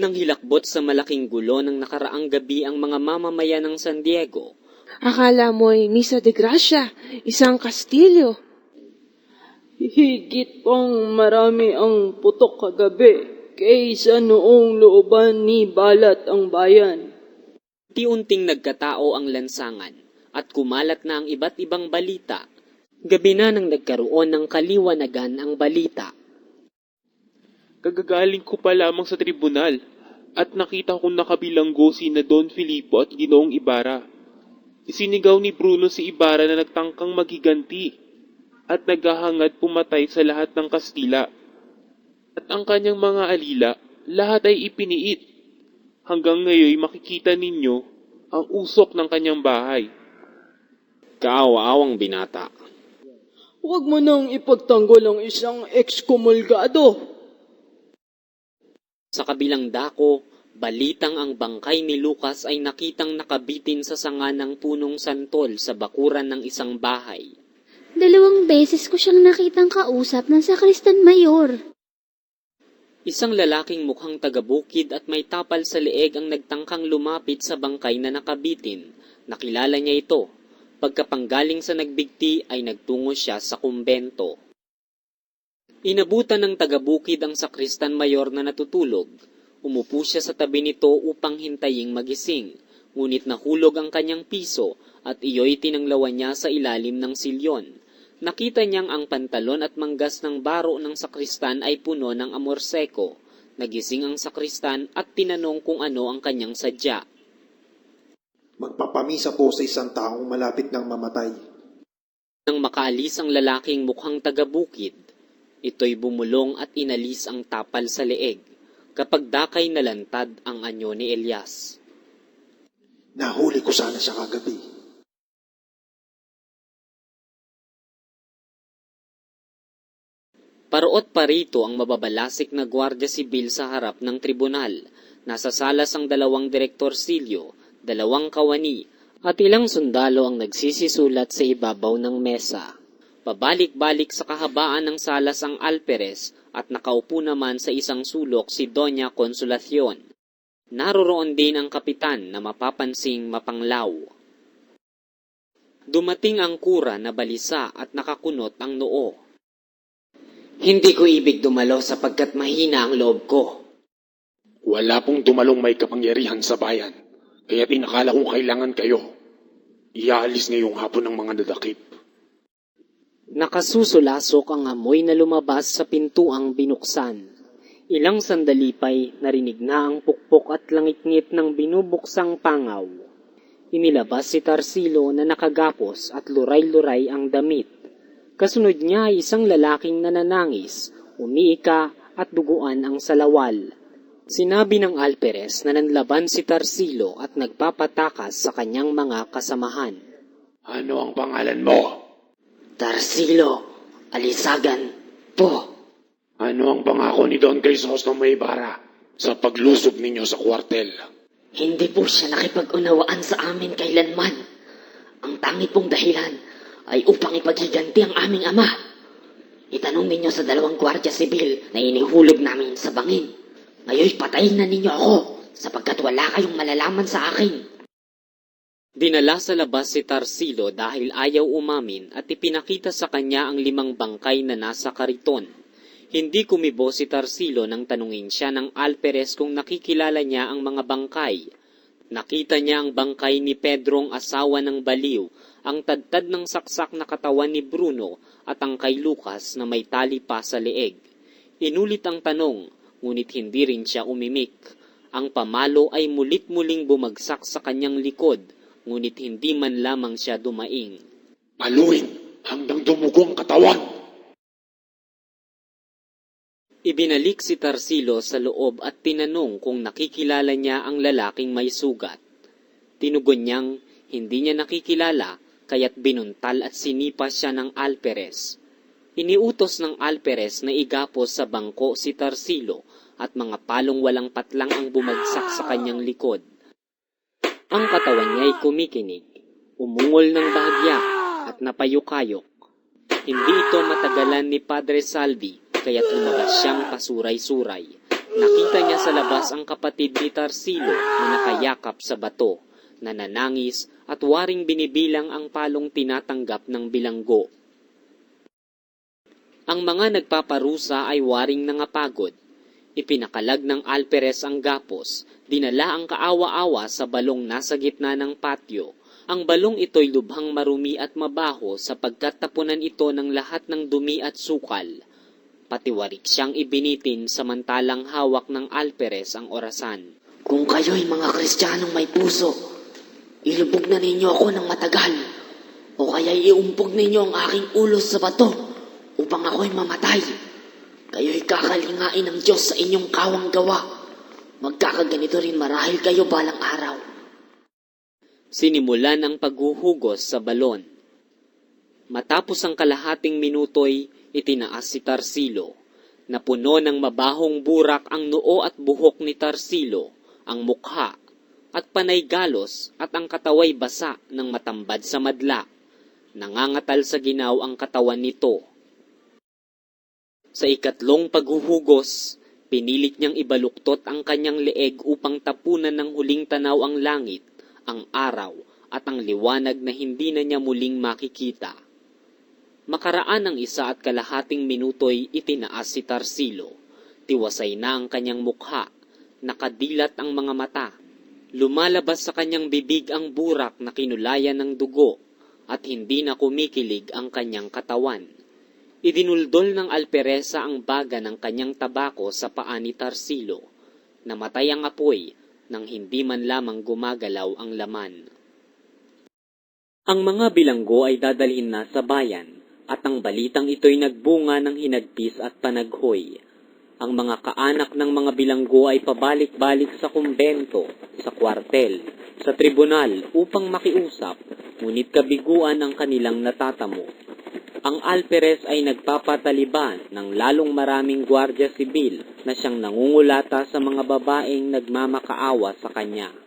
Nang hilakbot sa malaking gulo ng nakaraang gabi ang mga mamamayan ng San Diego, Akala mo'y Misa de Gracia, isang kastilyo. Higit pang marami ang putok kagabi kaysa noong looban ni Balat ang bayan. unti-unting nagkatao ang lansangan at kumalat na ang iba't ibang balita. Gabi na nang nagkaroon ng kaliwanagan ang balita. Kagagaling ko pa lamang sa tribunal at nakita kong nakabilanggo si na Don Filipo at Ginoong Ibarra. Isinigaw ni Bruno si Ibarra na nagtangkang magiganti at naghahangad pumatay sa lahat ng Kastila. At ang kanyang mga alila, lahat ay ipiniit. Hanggang ngayon makikita ninyo ang usok ng kanyang bahay. Kaawa-awang binata. Huwag mo nang ipagtanggol ang isang ekskomulgado. Sa kabilang dako, balitang ang bangkay ni Lucas ay nakitang nakabitin sa sanga ng punong santol sa bakuran ng isang bahay. 2 beses ko siyang nakitang kausap ng sakristan mayor. Isang lalaking mukhang taga-bukid at may tapal sa leeg ang nagtangkang lumapit sa bangkay na nakabitin. Nakilala niya ito. Pagkapanggaling sa nagbigti ay nagtungo siya sa kumbento. Inabutan ng taga-bukid ang sakristan mayor na natutulog. Umupo siya sa tabi nito upang hintaying magising, ngunit nahulog ang kanyang piso at iyo'y tinanglawan niya sa ilalim ng silyon. Nakita niyang ang pantalon at manggas ng baro ng sakristan ay puno ng amorseko. Nagising ang sakristan at tinanong kung ano ang kanyang sadya. Magpapamisa po sa isang taong malapit ng mamatay. Nang makaalis ang lalaking mukhang taga-bukid, ito'y bumulong at inalis ang tapal sa leeg. Kapag dakay nalantad ang anyo ni Elias. Nahuli ko sana siya kagabi. Paroot pa rito ang mababalasik na Gwardiya Sibil sa harap ng tribunal. Nasa salas ang 2 direktorsilyo, 2 kawani, at ilang sundalo ang nagsisisulat sa ibabaw ng mesa. Pabalik-balik sa kahabaan ng salas ang alperes at nakaupo naman sa isang sulok si Doña Consolacion. Naroroon din ang kapitan na mapapansing mapanglaw. Dumating ang kura na balisa at nakakunot ang noo. Hindi ko ibig dumalo sapagkat mahina ang loob ko. Wala pong dumalong may kapangyarihan sa bayan, kaya inakala kong kailangan kayo. Iaalis ngayong hapon ng mga dadakip. Nakasusulasok ang amoy na lumabas sa pintuang binuksan. Ilang sandali pa'y narinig na ang pukpok at langit-ngit ng binubuksang pangaw. Inilabas si Tarsilo na nakagapos at luray-luray ang damit. Kasunod niya ay isang lalaking nananangis, umiika at duguan ang salawal. Sinabi ng alperes na nanlaban si Tarsilo at nagpapatakas sa kanyang mga kasamahan. Ano ang pangalan mo? Tarsilo, Alisagan po. Ano ang pangako ni Don Crisostomo Ibarra sa paglusob ninyo sa kwartel? Hindi po siya nakipag-unawaan sa amin kailanman. Ang tangi pong dahilan ay upang ipaghiganti ang aming ama. Itanong ninyo sa 2 Gwardiya Sibil na inihulog namin sa bangin. Ngayon patayin na ninyo ako sapagkat wala kayong malalaman sa akin. Dinala sa labas si Tarsilo dahil ayaw umamin at ipinakita sa kanya ang 5 bangkay na nasa kariton. Hindi kumibo si Tarsilo nang tanungin siya ng alperes kung nakikilala niya ang mga bangkay. Nakita niya ang bangkay ni Pedrong asawa ng baliw, ang tadtad ng saksak na katawan ni Bruno at ang kay Lucas na may tali pa sa leeg. Inulit ang tanong, ngunit hindi rin siya umimik. Ang pamalo ay mulit-muling bumagsak sa kanyang likod, ngunit hindi man lamang siya dumaing. Paluin hanggang dumugo ang katawan! Ibinalik si Tarsilo sa loob at tinanong kung nakikilala niya ang lalaking may sugat. Tinugon niyang hindi niya nakikilala kaya't binuntal at sinipa siya ng alperes. Iniutos ng alperes na igapos sa bangko si Tarsilo at mga palong walang patlang ang bumagsak sa kanyang likod. Ang katawan niya ay kumikinig, umungol ng bahagya at napayukayok. Hindi ito matagalan ni Padre Salvi kaya't lumabas siyang pasuray-suray. Nakita niya sa labas ang kapatid ni Tarsilo na nakayakap sa bato, nananangis at waring binibilang ang palong tinatanggap ng bilanggo. Ang mga nagpaparusa ay waring nangapagod. Ipinakalag ng alperes ang gapos, dinala ang kaawa-awa sa balong nasa gitna ng patio. Ang balong ito'y lubhang marumi at mabaho sapagkat tapunan ito ng lahat ng dumi at sukal. Patiwarik siyang ibinitin samantalang hawak ng alperes ang orasan. Kung kayo'y mga Kristiyanong may puso, ilubog na ninyo ako ng matagal, o kaya iumpog ninyo ang aking ulo sa bato upang ako'y mamatay. Kayo'y kakalingain ng Diyos sa inyong kawang gawa. Magkakaganito rin marahil kayo balang araw. Sinimulan ang paghuhugos sa balon. Matapos ang kalahating minuto'y itinaas si Tarsilo. Napuno ng mabahong burak ang noo at buhok ni Tarsilo, ang mukha, at panay galos at ang kataway basa ng matambad sa madla. Nangangatal sa ginaw ang katawan nito. Sa ikatlong paghuhugos, pinilit niyang ibaluktot ang kanyang leeg upang tapunan ng huling tanaw ang langit, ang araw, at ang liwanag na hindi na niya muling makikita. Makaraan ang 1.5 minuto'y itinaas si Tarsilo. Tiwasay na ang kanyang mukha, nakadilat ang mga mata. Lumalabas sa kanyang bibig ang burak na kinulayan ng dugo at hindi na kumikilig ang kanyang katawan. Idinuldol ng alperesa ang baga ng kanyang tabako sa paa ni Tarsilo. Namatay ang apoy nang hindi man lamang gumagalaw ang laman. Ang mga bilanggo ay dadalhin na sa bayan at ang balitang ito'y nagbunga ng hinagpis at panaghoy. Ang mga kaanak ng mga bilanggo ay pabalik-balik sa kumbento, sa kwartel, sa tribunal upang makiusap, ngunit kabiguan ang kanilang natatamo. Ang alperes ay nagpapataliban ng lalong maraming gwardiya sibil na siyang nangungulata sa mga babaeng nagmamakaawa sa kanya.